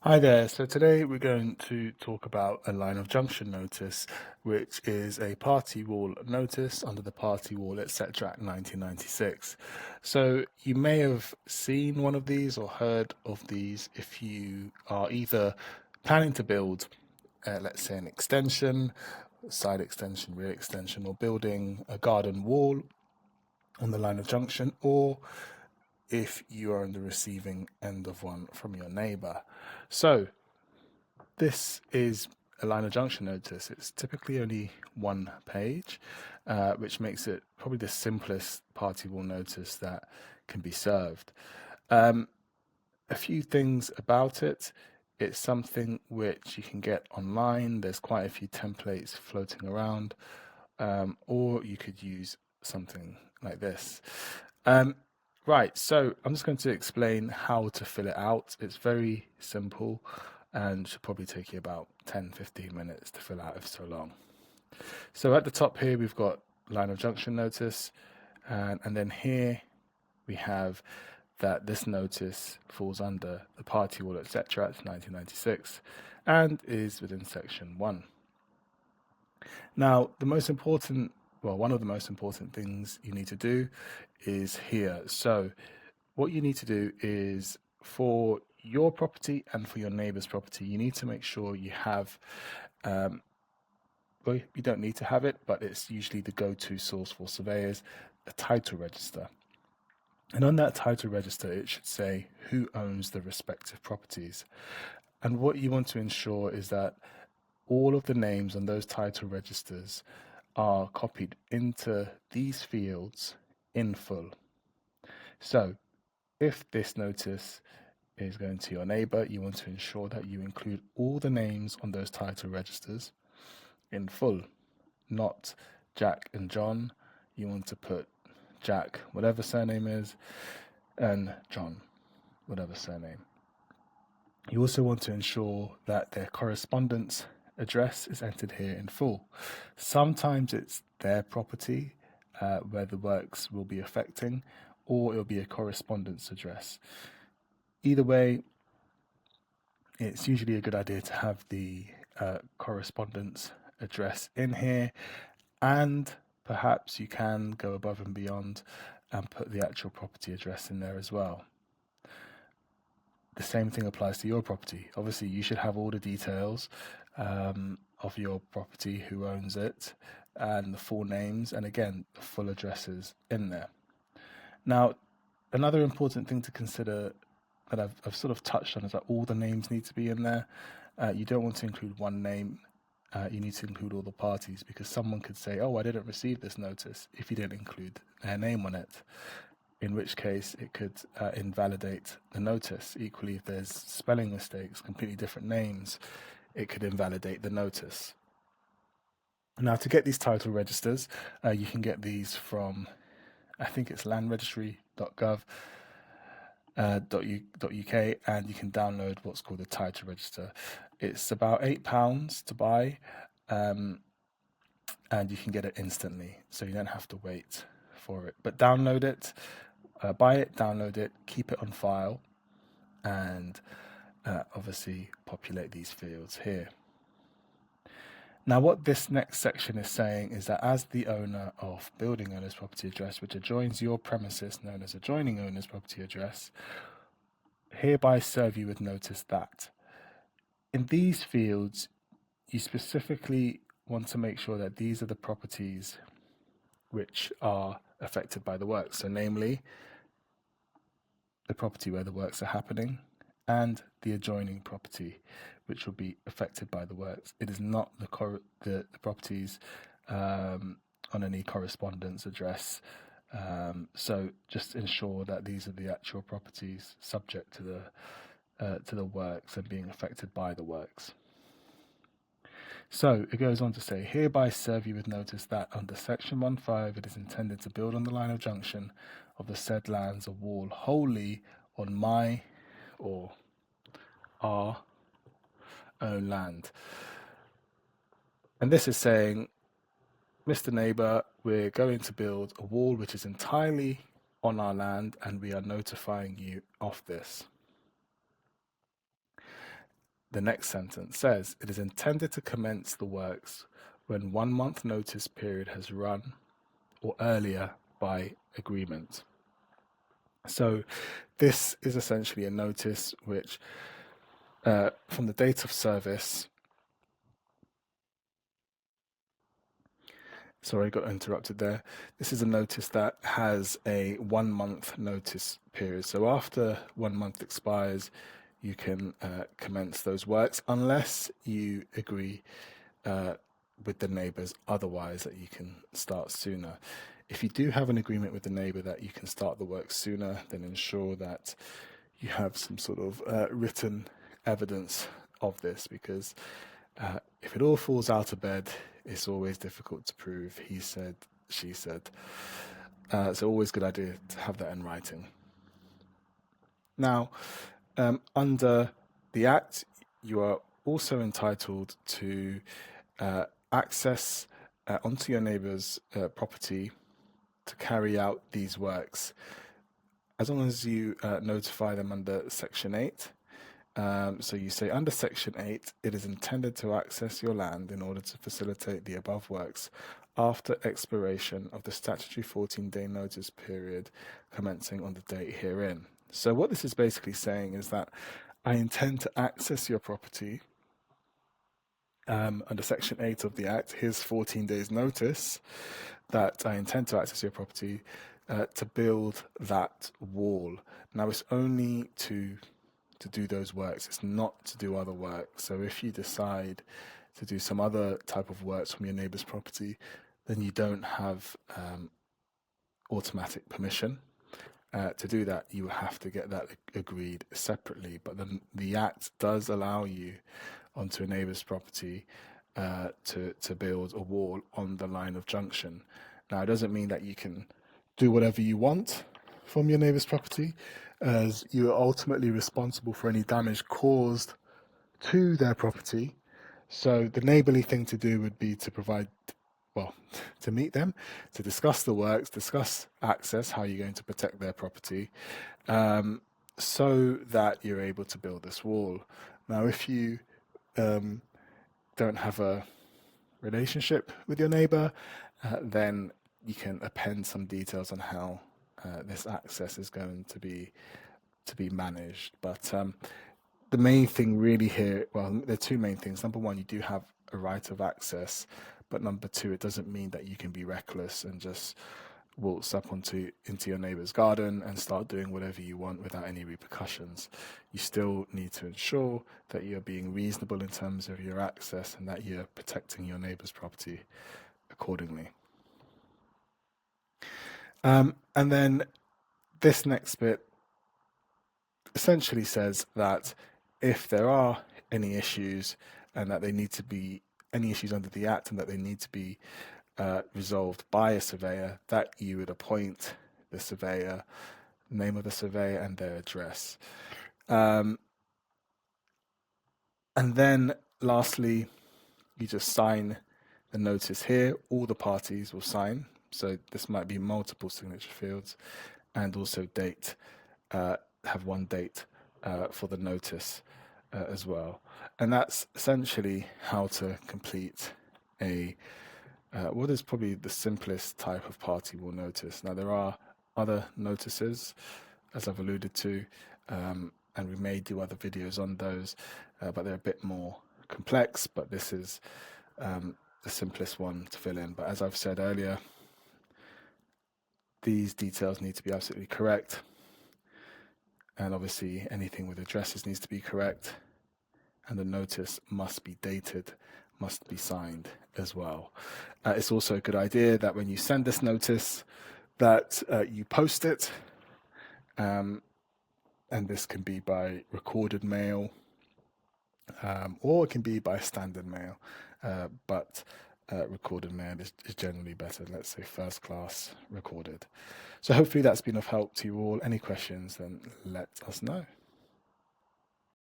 Hi there. So today we're going to talk about a line of junction notice, which is a party wall notice under the Party Wall Etc. Act 1996. So you may have seen one of these or heard of these if you are either planning to build, let's say, an extension, side extension, rear extension, or building a garden wall on the line of junction, or if you are on the receiving end of one from your neighbor. So this is a line of junction notice. It's typically only one page, which makes it probably the simplest party wall notice that can be served. A few things about it. It's something which you can get online. There's quite a few templates floating around, or you could use something like this. Right, so I'm just going to explain how to fill it out. It's very simple and should probably take you about 10-15 minutes to fill out if so long. So at the top here, we've got line of junction notice, and then here we have that this notice falls under the Party Wall Etc. Act 1996 and is within section 1. Now, one of the most important things you need to do is here. So what you need to do is for your property and for your neighbor's property, you need to make sure you have, well, you don't need to have it, but it's usually the go-to source for surveyors, a title register. And on that title register, it should say who owns the respective properties. And what you want to ensure is that all of the names on those title registers are copied into these fields in full. So if this notice is going to your neighbor, you want to ensure that you include all the names on those title registers in full, not Jack and John. You want to put Jack, whatever surname is, and John, whatever surname. You also want to ensure that their correspondence address is entered here in full. Sometimes it's their property where the works will be affecting, or it'll be a correspondence address. Either way, it's usually a good idea to have the correspondence address in here, and perhaps you can go above and beyond and put the actual property address in there as well. The same thing applies to your property. Obviously, you should have all the details of your property, who owns it, and the full names, and again, the full addresses in there. Now, another important thing to consider that I've sort of touched on is that all the names need to be in there. You don't want to include one name. You need to include all the parties, because someone could say, oh, I didn't receive this notice, if you didn't include their name on it, in which case it could invalidate the notice. Equally, if there's spelling mistakes, completely different names, it could invalidate the notice. Now, to get these title registers, you can get these from, I think it's landregistry.gov. .uk, and you can download what's called a title register. It's about £8 to buy, and you can get it instantly, so you don't have to wait for it. But download it, buy it, download it, keep it on file, and obviously populate these fields here. Now, what this next section is saying is that as the owner of building owner's property address, which adjoins your premises, known as adjoining owner's property address, hereby serve you with notice that in these fields, you specifically want to make sure that these are the properties which are affected by the works. So namely, the property where the works are happening and the adjoining property which will be affected by the works. It is not the properties on any correspondence address. So just ensure that these are the actual properties subject to the works and being affected by the works. So it goes on to say, hereby serve you with notice that under section 1.5 it is intended to build on the line of junction of the said lands a wall wholly on my or our own land. And this is saying, Mr. Neighbour, we're going to build a wall which is entirely on our land, and we are notifying you of this. the next sentence says, it is intended to commence the works when 1 month notice period has run or earlier by agreement. So this is essentially a notice which, from the date of service, sorry, I got interrupted there. This is a notice that has a 1 month notice period. So after 1 month expires, you can commence those works unless you agree with the neighbours otherwise that you can start sooner. If you do have an agreement with the neighbour that you can start the work sooner, then ensure that you have some sort of written evidence of this, because if it all falls out of bed, it's always difficult to prove he said, she said. So always a good idea to have that in writing. Now, under the Act, you are also entitled to access onto your neighbour's property to carry out these works, as long as you notify them under Section 8. So you say, under Section 8, it is intended to access your land in order to facilitate the above works after expiration of the statutory 14-day notice period commencing on the date herein. So what this is basically saying is that I intend to access your property under Section 8 of the Act. Here's 14 days notice that I intend to access your property to build that wall. Now, it's only to do those works. It's not to do other work. So if you decide to do some other type of works from your neighbour's property, then you don't have automatic permission. To do that, you have to get that agreed separately. But then the Act does allow you onto a neighbour's property to build a wall on the line of junction. Now, it doesn't mean that you can do whatever you want from your neighbour's property, as you are ultimately responsible for any damage caused to their property. So the neighbourly thing to do would be to provide, well, to meet them, to discuss the works, discuss access, how you're going to protect their property, so that you're able to build this wall. Now, if you don't have a relationship with your neighbour, then you can append some details on how this access is going to be managed. But the main thing really here, well, there are two main things. Number one, you do have a right of access, but number two, it doesn't mean that you can be reckless and just waltz up into your neighbour's garden and start doing whatever you want without any repercussions. You still need to ensure that you're being reasonable in terms of your access and that you're protecting your neighbour's property accordingly. And then this next bit essentially says that if there are any issues and that they need to be any issues under the Act and that they need to be resolved by a surveyor, that you would appoint the surveyor, name of the surveyor and their address. And then lastly, you just sign the notice here. All the parties will sign. So this might be multiple signature fields, and also date, have one date for the notice as well. And that's essentially how to complete a what is probably the simplest type of party wall notice. Now, there are other notices, as I've alluded to, and we may do other videos on those, but they're a bit more complex, but this is the simplest one to fill in. But as I've said earlier, these details need to be absolutely correct, and obviously anything with addresses needs to be correct, and the notice must be dated, must be signed as well. It's also a good idea that when you send this notice that you post it, and this can be by recorded mail, or it can be by standard mail, but recorded mail is generally better. Let's say first class recorded. So hopefully that's been of help to you all. Any questions, then let us know.